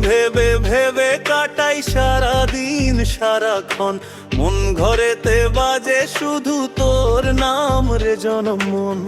ভেবে ভেবে কাটাই সারা দিন সারাক্ষণ, মন ঘরেতে বাজে শুধু তোর নাম রে জনম মন।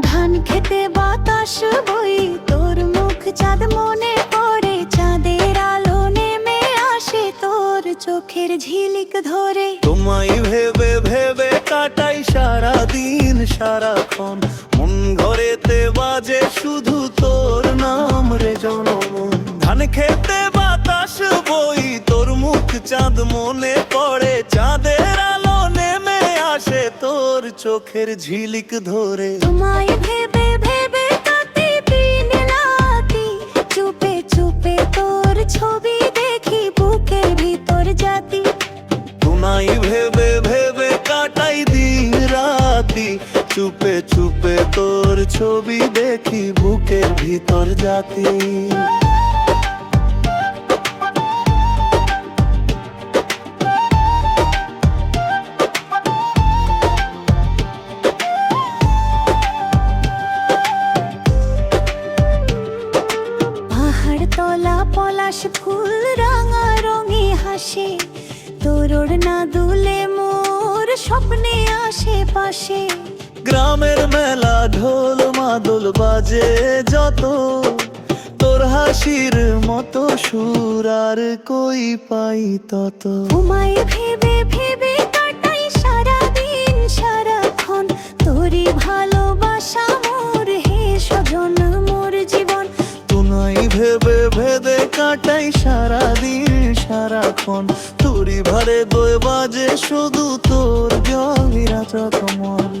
ধান খেতে বাতাস বই তোর মুখ চাঁদ মনে পড়ে, চাঁদের আলো নেমে আসে তোর চোখের ঝিলিক ধরে। তোমায় ভেবে ভেবে কাটাই সারা দিন সারাক্ষণ, মন ঘরেতে বাজে শুধু তোর নাম রে জনম মন। ধান খেতে বাতাস বই তোর মুখ চাঁদ মনে পড়ে, চাঁদের আলো নেমে আসে তোর চোখের ঝিলিক ধরে। তোমায় ভেবে ভেবে কাটি দিন রাতি, চুপে চুপে তোর ছবি দেখি বুকের ভিতর জাতি। তোমায় ভেবে ভেবে কাটাই দিন রাতি, চুপে চুপে তোর ছবি দেখি বুকের ভিতর জাতি। পাহাড় তলা পলাশ ফুল রাঙা রঙে হাসে, তোর ওড়না দুলে মোর স্বপ্নে আশেপাশে। গ্রামের মেলা ঢোল মাদল বাজে যত, তোর হাসির মতো সুর আর কই পাই তত। তোমায় ভেবে ভেবে কাটাই সারা দিন সারাক্ষণ, তোরই ভালোবাসা মোর হে স্বজন মোর জীবন। তোমায় ভেবে ভেবে কাটাই সারা দিন সারাক্ষণ, তোরই ভারে দই বাজে শুধু তোর গভীরা কমল।